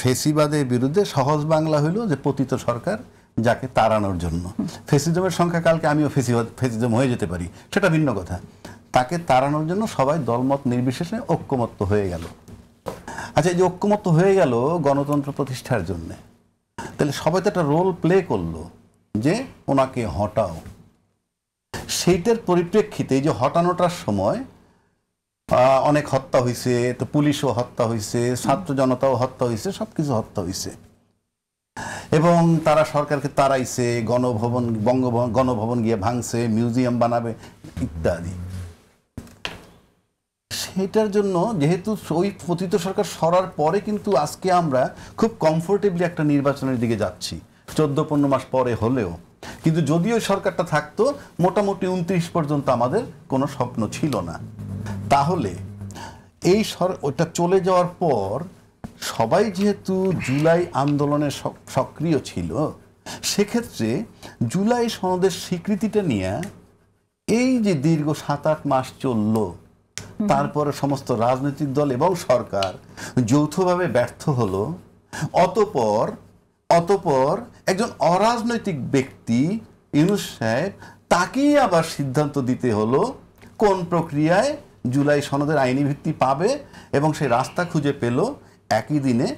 ফেসিবাদের বিরুদ্ধে সহজ বাংলা হইল যে পতিত সরকার যাকে তাড়ানোর জন্য। ফেসিজমের সংখ্যা কালকে আমিও ফেসিজম হয়ে যেতে পারি, সেটা ভিন্ন কথা। তাকে তাড়ানোর জন্য সবাই দলমত নির্বিশেষে ঐক্যমত্য হয়ে গেল। আচ্ছা, এই যে ঐক্যমত্য হয়ে গেল গণতন্ত্র প্রতিষ্ঠার জন্য, তাহলে সবাই তো একটা রোল প্লে করলো যে ওনাকে হটাও। সেইটার পরিপ্রেক্ষিতে এই যে হটানোটার সময় অনেক হত্যা হয়েছে, তো পুলিশও হত্যা হয়েছে, ছাত্র জনতাও হত্যা হয়েছে, সবকিছু হত্যা হয়েছে, এবং তারা সরকারকে তাড়াইছে, গণভবন গিয়ে ভাঙছে, মিউজিয়াম বানাবে ইত্যাদি। সেটার জন্য যেহেতু ওই পতিত সরকার সরার পরে কিন্তু আজকে আমরা খুব কমফোর্টেবলি একটা নির্বাচনের দিকে যাচ্ছি, 14-15 মাস পরে হলেও। কিন্তু যদিও সরকারটা থাকতো, মোটামুটি 29 পর্যন্ত আমাদের কোনো স্বপ্ন ছিল না। তাহলে এই ওটা চলে যাওয়ার পর সবাই যেহেতু জুলাই আন্দোলনে সক্রিয় ছিল, সেক্ষেত্রে জুলাই সনদের স্বীকৃতিটা নিয়ে এই যে দীর্ঘ 7-8 মাস চলল, তারপরে সমস্ত রাজনৈতিক দল এবং সরকার যৌথভাবে ব্যর্থ হলো। অতঃপর একজন অরাজনৈতিক ব্যক্তি ইউনূস সাহেব, তাকেই আবার সিদ্ধান্ত দিতে হলো কোন প্রক্রিয়ায় জুলাই সনদের আইনি ভিত্তি পাবে, এবং সেই রাস্তা খুঁজে পেল একই দিনে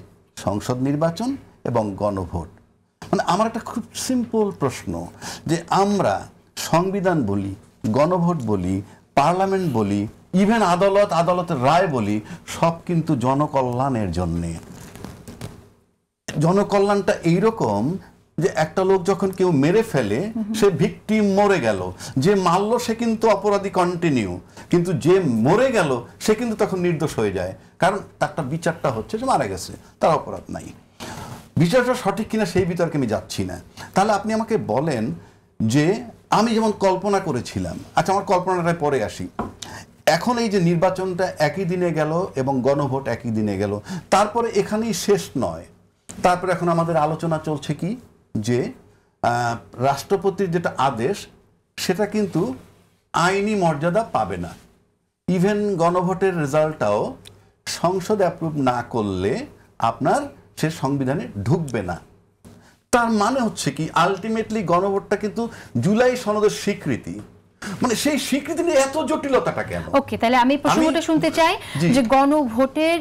সংসদ নির্বাচন এবং গণভোট। মানে আমার একটা খুব সিম্পল প্রশ্ন, যে আমরা সংবিধান বলি, গণভোট বলি, পার্লামেন্ট বলি, ইভেন আদালতের রায় বলি, সব কিন্তু জনকল্যাণের জন্যে। জনকল্যাণটা এইরকম যে একটা লোক যখন কেউ মেরে ফেলে, সে ভিকটিম মরে গেল, যে মারলো সে কিন্তু অপরাধী কন্টিনিউ, কিন্তু যে মরে গেল সে কিন্তু তখন নির্দোষ হয়ে যায়, কারণ তারটা বিচারটা হচ্ছে যে মারা গেছে, তার অপরাধ নাই। বিচারটা সঠিক কিনা সেই বিতর্কে আমি যাচ্ছি না। তাহলে আপনি আমাকে বলেন যে আমি যেমন কল্পনা করেছিলাম, আচ্ছা আমার কল্পনাটায় পরে আসি, এখন এই যে নির্বাচনটা একই দিনে গেল এবং গণভোট একই দিনে গেল, তারপরে এখানেই শেষ নয়। তারপরে এখন আমাদের আলোচনা চলছে কি, যে রাষ্ট্রপতির যেটা আদেশ সেটা কিন্তু আইনি মর্যাদা পাবে না। ইভেন গণভোটের রেজাল্টটাও সংসদ অ্যাপ্রুভ না করলে আপনার সে সংবিধানে ঢুকবে না। তার মানে হচ্ছে কি, আলটিমেটলি গণভোটটা কিন্তু জুলাই সনদের স্বীকৃতি, মানে সেই স্বীকৃতি নিয়ে এত জটিলতাটা কেন? ওকে, তাহলে আমি প্রশ্নটা শুনতে চাই যে গণভোটের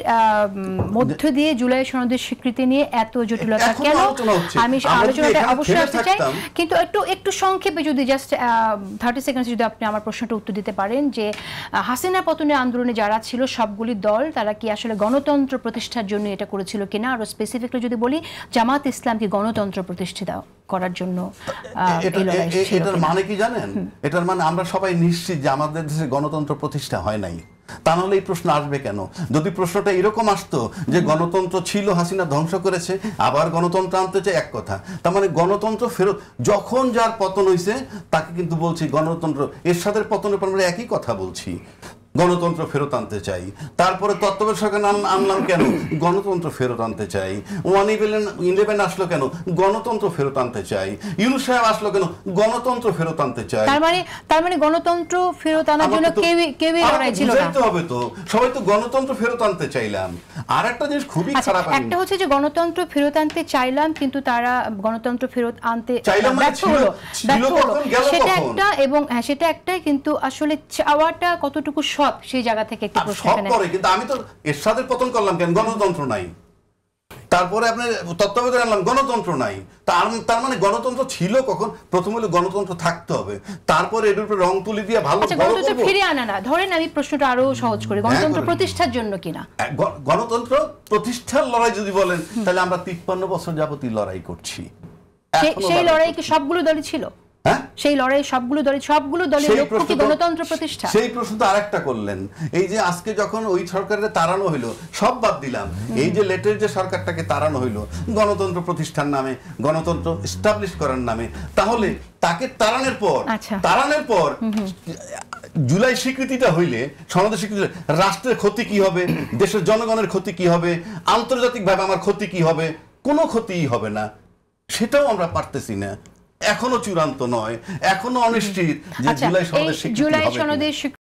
মধ্য দিয়ে জুলাই সনদের স্বীকৃতি নিয়ে এত জটিলতা কেন? আমি আলোচনাটা অবশ্যই আসতে চাই, কিন্তু একটু সংক্ষেপে যদি জাস্ট 30 সেকেন্ডস যদি আপনি আমার প্রশ্নটা উত্তর দিতে পারেন, যে হাসিনা পতনের আন্দোলনে যারা ছিল সবগুলি দল, তারা কি আসলে গণতন্ত্র প্রতিষ্ঠার জন্য এটা করেছিল কিনা? আর স্পেসিফিকলি যদি বলি, জামাত ইসলাম কি গণতন্ত্র প্রতিষ্ঠিত করার জন্য? এটার মানে কি জানেন? এটার মানে আমরা সবাই নিশ্চিত যে আমাদের দেশে গণতন্ত্র প্রতিষ্ঠা হয় নাই। তা নাহলে এই প্রশ্ন আসবে কেন? যদি প্রশ্নটা এরকম আসতো যে গণতন্ত্র ছিল, হাসিনা ধ্বংস করেছে, আবার গণতন্ত্র আনতে চাই, এক কথা। তার মানে গণতন্ত্র ফেরত, যখন যার পতন হয়েছে তাকে কিন্তু বলছি গণতন্ত্র, এরশাদের পতনের পর আমরা একই কথা বলছি, গণতন্ত্র ফেরত আনতে চাই। তারপরে তত্ত্বাবধায়ক সরকার আনলাম কেন? গণতন্ত্র ফেরত আনতে চাই। 111 আসলো কেন? গণতন্ত্র ফেরত আনতে চাই। ইউনূস সাহেব আসলো কেন? গণতন্ত্র ফেরত আনতে চাই। তার মানে গণতন্ত্র ফেরত আনার জন্য কেউই লড়াই ছিল না। বুঝাইতে হবে তো, সবাই তো গণতন্ত্র ফেরত আনতে চাইলাম। আর একটা জিনিস খুবই খারাপ, একটা হচ্ছে যে গণতন্ত্র ফেরত আনতে চাইলাম, কিন্তু তারা গণতন্ত্র ফেরত আনতে ব্যর্থ হলো, সেটা একটা, এবং সেটা একটাই, কিন্তু আসলে চাওয়াটা কতটুকু সেই জায়গা থেকে একটু প্রশ্ন এখানে। কিন্তু আমি তো এরশাদের পতন করলাম কেন? গণতন্ত্র নাই। তারপরে আপনি তত্ত্বাবধায়ক আনলাম, গণতন্ত্র নাই। তার মানে গণতন্ত্র ছিল কখন? প্রথম হলো গণতন্ত্র থাকতে হবে, তারপরে এর উপরে রং তুলি দিয়ে ভালো গণতন্ত্র ফিরিয়ে আনা না। ধরেন আমি প্রশ্নটা আরো সহজ করি, গণতন্ত্র প্রতিষ্ঠার জন্য কিনা? গণতন্ত্র প্রতিষ্ঠার লড়াই যদি বলেন, তাহলে আমরা 53 বছর যাবতই লড়াই করছি। সেই লড়াই কি সবগুলো দলই ছিল? সেই লড়াই সবগুলো দলের লক্ষ্য কি গণতন্ত্র প্রতিষ্ঠা? সেই প্রশ্ন তো আরেকটা করলেন, এই যে আজকে যখন ওই সরকারের তাড়ানো হইলো, সব বাদ দিলাম, এই যে লেটের যে সরকারটাকে তাড়ানো হইলো গণতন্ত্র প্রতিষ্ঠার নামে, গণতন্ত্র এস্টাবলিশ করার নামে, তাহলে তাকে তাড়ানোর পর জুলাই স্বীকৃতিটা হইলে, সনদের স্বীকৃতি, রাষ্ট্রের ক্ষতি কি হবে, দেশের জনগণের ক্ষতি কি হবে, আন্তর্জাতিকভাবে আমার ক্ষতি কি হবে? কোনো ক্ষতিই হবে না। সেটাও আমরা পারতেছি না, এখনো চূড়ান্ত নয়, এখনো অনিশ্চিত যে জুলাই সনদের স্বীকৃতি হবে।